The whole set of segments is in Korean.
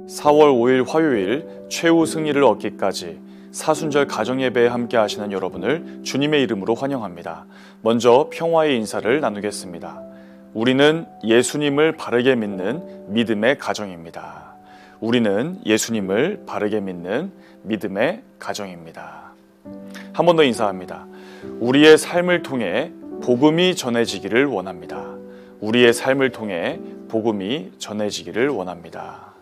4월 5일 화요일 최후 승리를 얻기까지 사순절 가정예배에 함께 하시는 여러분을 주님의 이름으로 환영합니다. 먼저 평화의 인사를 나누겠습니다. 우리는 예수님을 바르게 믿는 믿음의 가정입니다. 우리는 예수님을 바르게 믿는 믿음의 가정입니다. 한 번 더 인사합니다. 우리의 삶을 통해 복음이 전해지기를 원합니다. 우리의 삶을 통해 복음이 전해지기를 원합니다.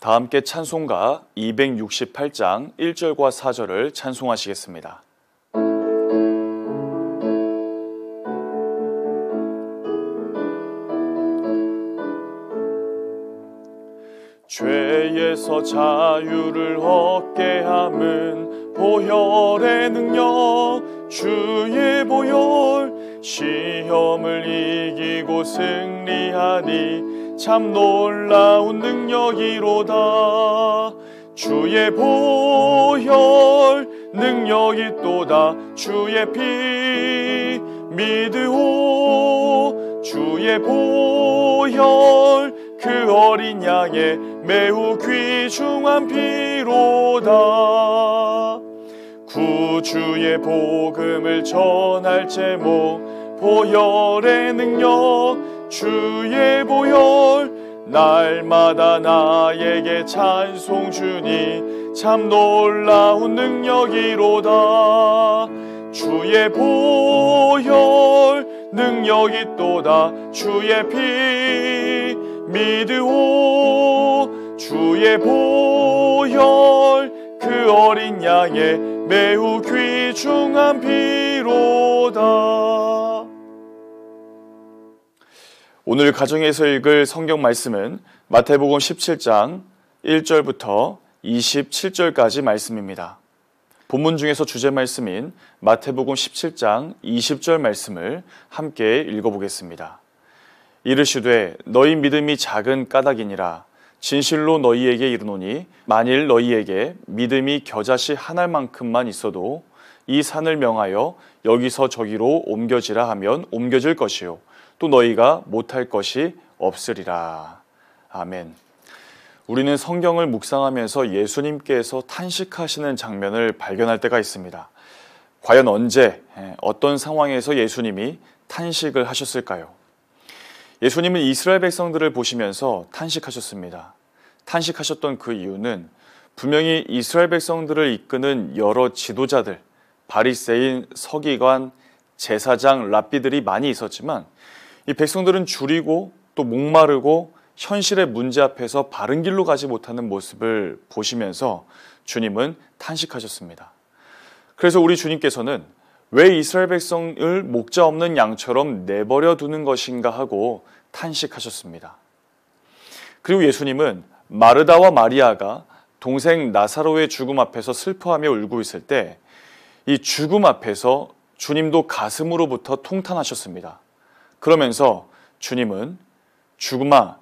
다 함께 찬송가 268장 1절과 4절을 찬송하시겠습니다. 죄에서 자유를 얻게 함은 보혈의 능력 주의 보혈 시험을 이기고 승리하니 참 놀라운 능력이로다. 주의 보혈 능력이 또다. 주의 피 믿으오. 주의 보혈 그 어린 양의 매우 귀중한 피로다. 구주의 복음을 전할 제목 보혈의 능력 주의 보혈 날마다 나에게 찬송 주니 참 놀라운 능력이로다. 주의 보혈 능력이 또다. 주의 피 믿으오. 주의 보혈 그 어린 양의 매우 귀중한 피로다. 오늘 가정에서 읽을 성경 말씀은 마태복음 17장 1절부터 27절까지 말씀입니다. 본문 중에서 주제 말씀인 마태복음 17장 20절 말씀을 함께 읽어보겠습니다. 이르시되 너희 믿음이 작은 까닭이니라. 진실로 너희에게 이르노니 만일 너희에게 믿음이 겨자씨 한 알만큼만 있어도 이 산을 명하여 여기서 저기로 옮겨지라 하면 옮겨질 것이요 또 너희가 못할 것이 없으리라. 아멘. 우리는 성경을 묵상하면서 예수님께서 탄식하시는 장면을 발견할 때가 있습니다. 과연 언제 어떤 상황에서 예수님이 탄식을 하셨을까요? 예수님은 이스라엘 백성들을 보시면서 탄식하셨습니다. 탄식하셨던 그 이유는 분명히 이스라엘 백성들을 이끄는 여러 지도자들, 바리새인, 서기관, 제사장, 랍비들이 많이 있었지만 이 백성들은 줄이고 또 목마르고 현실의 문제 앞에서 바른 길로 가지 못하는 모습을 보시면서 주님은 탄식하셨습니다. 그래서 우리 주님께서는 왜 이스라엘 백성을 목자 없는 양처럼 내버려 두는 것인가 하고 탄식하셨습니다. 그리고 예수님은 마르다와 마리아가 동생 나사로의 죽음 앞에서 슬퍼하며 울고 있을 때 이 죽음 앞에서 주님도 가슴으로부터 통탄하셨습니다. 그러면서 주님은 죽음아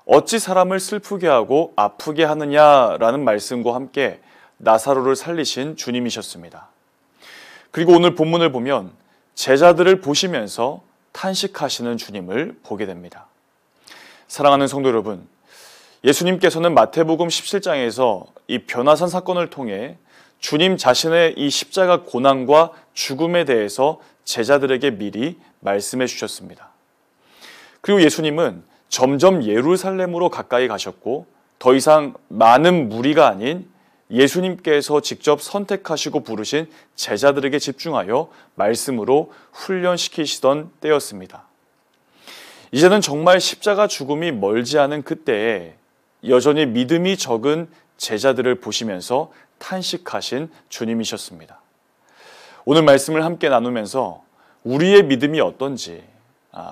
어찌 사람을 슬프게 하고 아프게 하느냐라는 말씀과 함께 나사로를 살리신 주님이셨습니다. 그리고 오늘 본문을 보면 제자들을 보시면서 탄식하시는 주님을 보게 됩니다. 사랑하는 성도 여러분, 예수님께서는 마태복음 17장에서 이 변화산 사건을 통해 주님 자신의 이 십자가 고난과 죽음에 대해서 제자들에게 미리 말씀해 주셨습니다. 그리고 예수님은 점점 예루살렘으로 가까이 가셨고 더 이상 많은 무리가 아닌 예수님께서 직접 선택하시고 부르신 제자들에게 집중하여 말씀으로 훈련시키시던 때였습니다. 이제는 정말 십자가 죽음이 멀지 않은 그때에 여전히 믿음이 적은 제자들을 보시면서 탄식하신 주님이셨습니다. 오늘 말씀을 함께 나누면서 우리의 믿음이 어떤지,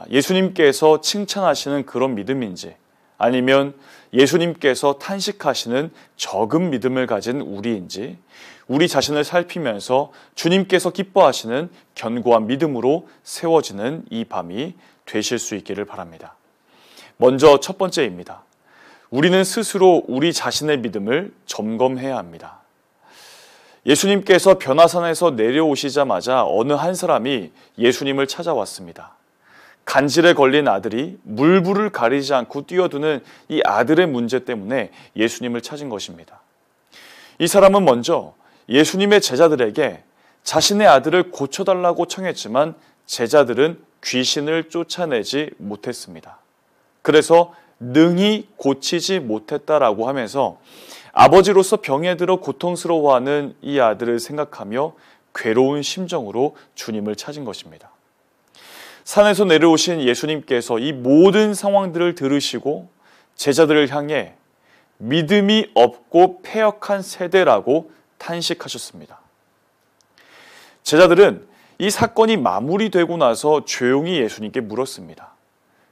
예수님께서 칭찬하시는 그런 믿음인지 아니면 예수님께서 탄식하시는 적은 믿음을 가진 우리인지 우리 자신을 살피면서 주님께서 기뻐하시는 견고한 믿음으로 세워지는 이 밤이 되실 수 있기를 바랍니다. 먼저 첫 번째입니다. 우리는 스스로 우리 자신의 믿음을 점검해야 합니다. 예수님께서 변화산에서 내려오시자마자 어느 한 사람이 예수님을 찾아왔습니다. 간질에 걸린 아들이 물불을 가리지 않고 뛰어드는 이 아들의 문제 때문에 예수님을 찾은 것입니다. 이 사람은 먼저 예수님의 제자들에게 자신의 아들을 고쳐달라고 청했지만 제자들은 귀신을 쫓아내지 못했습니다. 그래서 능히 고치지 못했다라고 하면서 아버지로서 병에 들어 고통스러워하는 이 아들을 생각하며 괴로운 심정으로 주님을 찾은 것입니다. 산에서 내려오신 예수님께서 이 모든 상황들을 들으시고 제자들을 향해 믿음이 없고 패역한 세대라고 탄식하셨습니다. 제자들은 이 사건이 마무리되고 나서 조용히 예수님께 물었습니다.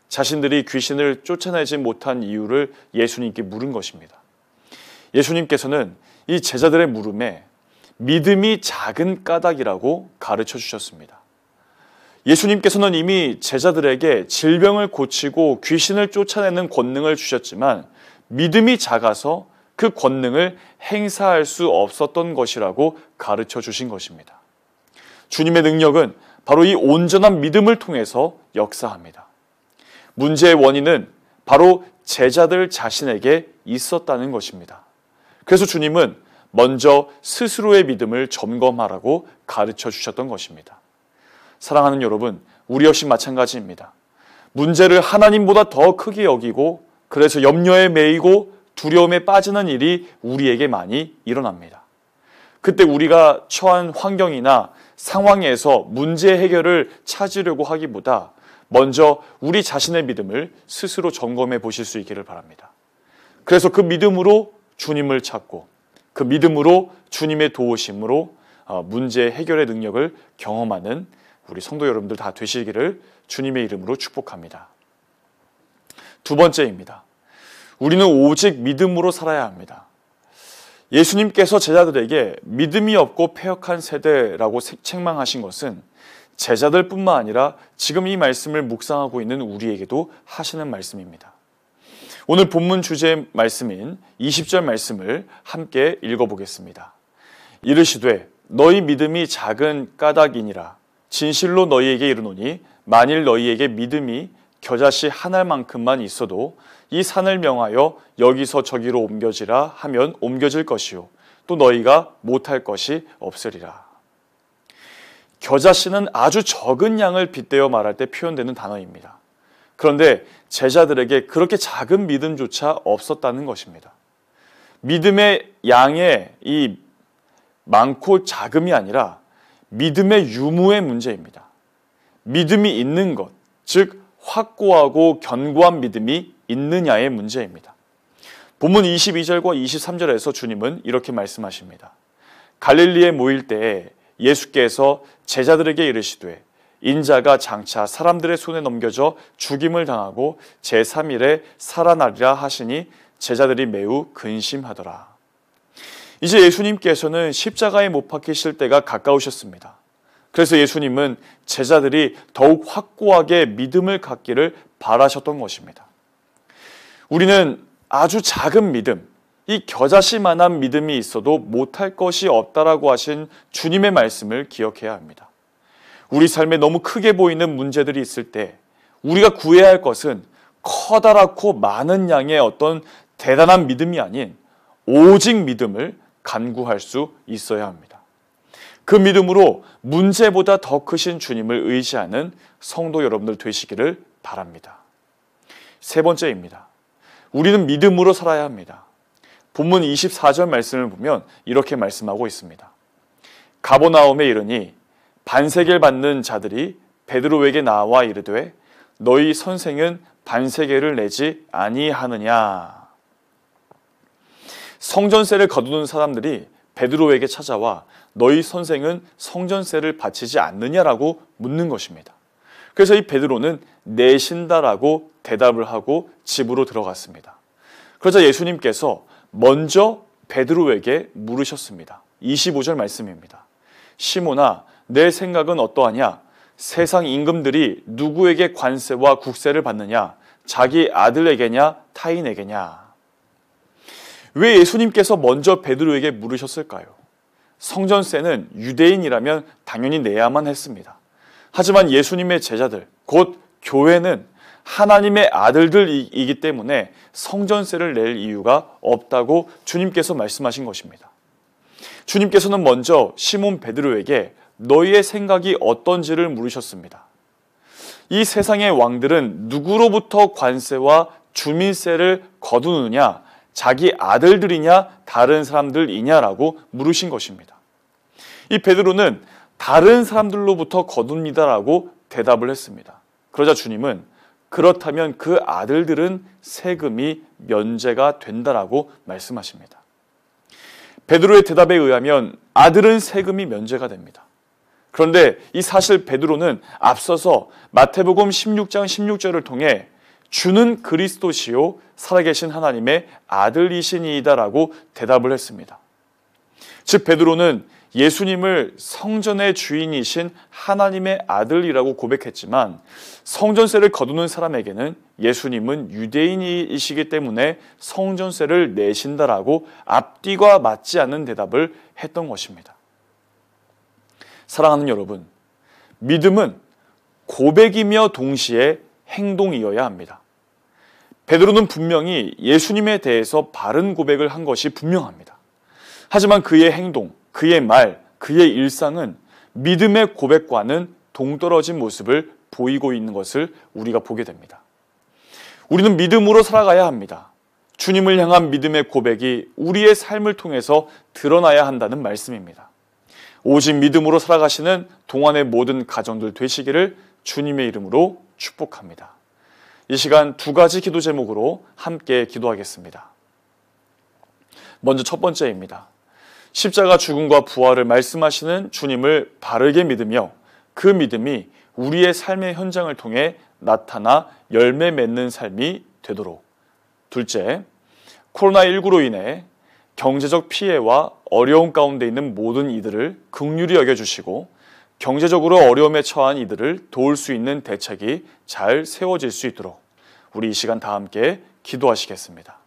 자신들이 귀신을 쫓아내지 못한 이유를 예수님께 물은 것입니다. 예수님께서는 이 제자들의 물음에 믿음이 작은 까닭이라고 가르쳐 주셨습니다. 예수님께서는 이미 제자들에게 질병을 고치고 귀신을 쫓아내는 권능을 주셨지만 믿음이 작아서 그 권능을 행사할 수 없었던 것이라고 가르쳐 주신 것입니다. 주님의 능력은 바로 이 온전한 믿음을 통해서 역사합니다. 문제의 원인은 바로 제자들 자신에게 있었다는 것입니다. 그래서 주님은 먼저 스스로의 믿음을 점검하라고 가르쳐 주셨던 것입니다. 사랑하는 여러분, 우리 역시 마찬가지입니다. 문제를 하나님보다 더 크게 여기고 그래서 염려에 매이고 두려움에 빠지는 일이 우리에게 많이 일어납니다. 그때 우리가 처한 환경이나 상황에서 문제 해결을 찾으려고 하기보다 먼저 우리 자신의 믿음을 스스로 점검해 보실 수 있기를 바랍니다. 그래서 그 믿음으로 주님을 찾고 그 믿음으로 주님의 도우심으로 문제 해결의 능력을 경험하는 우리 성도 여러분들 다 되시기를 주님의 이름으로 축복합니다. 두 번째입니다. 우리는 오직 믿음으로 살아야 합니다. 예수님께서 제자들에게 믿음이 없고 패역한 세대라고 책망하신 것은 제자들뿐만 아니라 지금 이 말씀을 묵상하고 있는 우리에게도 하시는 말씀입니다. 오늘 본문 주제 말씀인 20절 말씀을 함께 읽어보겠습니다. 이르시되 너희 믿음이 작은 까닭이니라. 진실로 너희에게 이르노니 만일 너희에게 믿음이 겨자씨 한 알만큼만 있어도 이 산을 명하여 여기서 저기로 옮겨지라 하면 옮겨질 것이요 또 너희가 못할 것이 없으리라. 겨자씨는 아주 적은 양을 빗대어 말할 때 표현되는 단어입니다. 그런데 제자들에게 그렇게 작은 믿음조차 없었다는 것입니다. 믿음의 양의 이 많고 작음이 아니라 믿음의 유무의 문제입니다. 믿음이 있는 것, 즉 확고하고 견고한 믿음이 있느냐의 문제입니다. 본문 22절과 23절에서 주님은 이렇게 말씀하십니다. 갈릴리에 모일 때에 예수께서 제자들에게 이르시되 인자가 장차 사람들의 손에 넘겨져 죽임을 당하고 제3일에 살아나리라 하시니 제자들이 매우 근심하더라. 이제 예수님께서는 십자가에 못 박히실 때가 가까우셨습니다. 그래서 예수님은 제자들이 더욱 확고하게 믿음을 갖기를 바라셨던 것입니다. 우리는 아주 작은 믿음, 이 겨자씨만한 믿음이 있어도 못할 것이 없다라고 하신 주님의 말씀을 기억해야 합니다. 우리 삶에 너무 크게 보이는 문제들이 있을 때 우리가 구해야 할 것은 커다랗고 많은 양의 어떤 대단한 믿음이 아닌 오직 믿음을 간구할 수 있어야 합니다. 그 믿음으로 문제보다 더 크신 주님을 의지하는 성도 여러분들 되시기를 바랍니다. 세 번째입니다. 우리는 믿음으로 살아야 합니다. 본문 24절 말씀을 보면 이렇게 말씀하고 있습니다. 가버나움에 이르니 반세계를 받는 자들이 베드로에게 나와 이르되 너희 선생은 반세계를 내지 아니하느냐. 성전세를 거두는 사람들이 베드로에게 찾아와 너희 선생은 성전세를 바치지 않느냐라고 묻는 것입니다. 그래서 이 베드로는 내신다라고 대답을 하고 집으로 들어갔습니다. 그러자 예수님께서 먼저 베드로에게 물으셨습니다. 25절 말씀입니다. 시몬아, 내 생각은 어떠하냐? 세상 임금들이 누구에게 관세와 국세를 받느냐? 자기 아들에게냐? 타인에게냐? 왜 예수님께서 먼저 베드로에게 물으셨을까요? 성전세는 유대인이라면 당연히 내야만 했습니다. 하지만 예수님의 제자들, 곧 교회는 하나님의 아들들이기 때문에 성전세를 낼 이유가 없다고 주님께서 말씀하신 것입니다. 주님께서는 먼저 시몬 베드로에게 너희의 생각이 어떤지를 물으셨습니다. 이 세상의 왕들은 누구로부터 관세와 주민세를 거두느냐, 자기 아들들이냐, 다른 사람들이냐라고 물으신 것입니다. 이 베드로는 다른 사람들로부터 거둡니다라고 대답을 했습니다. 그러자 주님은 그렇다면 그 아들들은 세금이 면제가 된다라고 말씀하십니다. 베드로의 대답에 의하면 아들은 세금이 면제가 됩니다. 그런데 이 사실 베드로는 앞서서 마태복음 16장 16절을 통해 주는 그리스도시요 살아계신 하나님의 아들이시니이다라고 대답을 했습니다. 즉 베드로는 예수님을 성전의 주인이신 하나님의 아들이라고 고백했지만 성전세를 거두는 사람에게는 예수님은 유대인이시기 때문에 성전세를 내신다라고 앞뒤가 맞지 않는 대답을 했던 것입니다. 사랑하는 여러분, 믿음은 고백이며 동시에 행동이어야 합니다. 베드로는 분명히 예수님에 대해서 바른 고백을 한 것이 분명합니다. 하지만 그의 행동, 그의 말, 그의 일상은 믿음의 고백과는 동떨어진 모습을 보이고 있는 것을 우리가 보게 됩니다. 우리는 믿음으로 살아가야 합니다. 주님을 향한 믿음의 고백이 우리의 삶을 통해서 드러나야 한다는 말씀입니다. 오직 믿음으로 살아가시는 동안의 모든 가정들 되시기를 주님의 이름으로 축복합니다. 이 시간 두 가지 기도 제목으로 함께 기도하겠습니다. 먼저 첫 번째입니다. 십자가 죽음과 부활을 말씀하시는 주님을 바르게 믿으며 그 믿음이 우리의 삶의 현장을 통해 나타나 열매 맺는 삶이 되도록. 둘째, 코로나19로 인해 경제적 피해와 어려움 가운데 있는 모든 이들을 긍휼히 여겨주시고 경제적으로 어려움에 처한 이들을 도울 수 있는 대책이 잘 세워질 수 있도록 우리 이 시간 다 함께 기도하시겠습니다.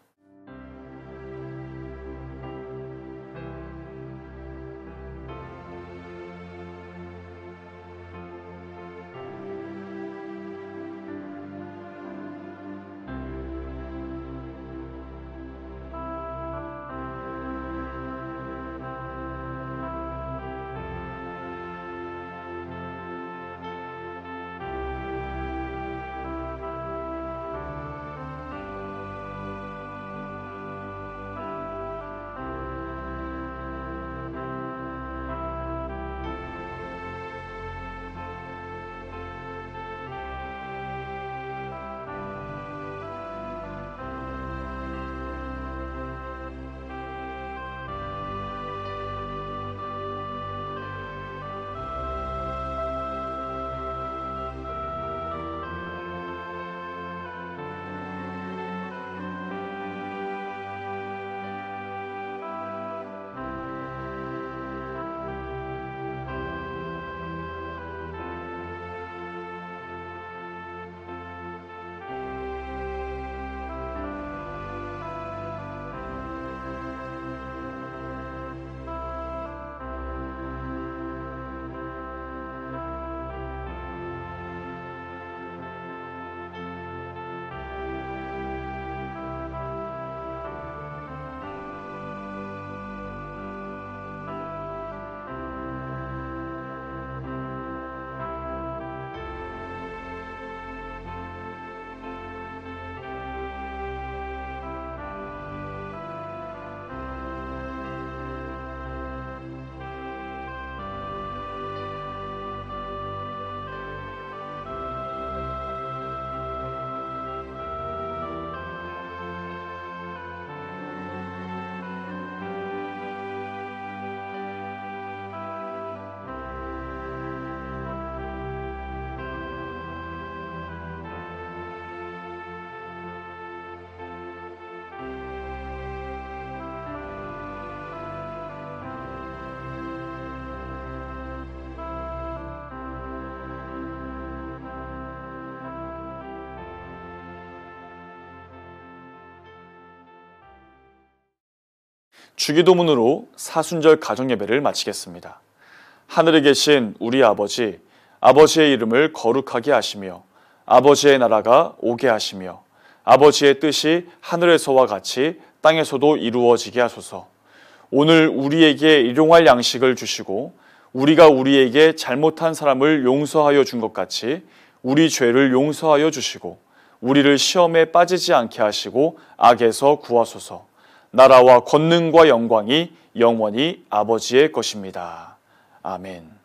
주기도문으로 사순절 가정예배를 마치겠습니다. 하늘에 계신 우리 아버지, 아버지의 이름을 거룩하게 하시며 아버지의 나라가 오게 하시며 아버지의 뜻이 하늘에서와 같이 땅에서도 이루어지게 하소서. 오늘 우리에게 일용할 양식을 주시고 우리가 우리에게 잘못한 사람을 용서하여 준 것 같이 우리 죄를 용서하여 주시고 우리를 시험에 빠지지 않게 하시고 악에서 구하소서. 나라와 권능과 영광이 영원히 아버지의 것입니다. 아멘.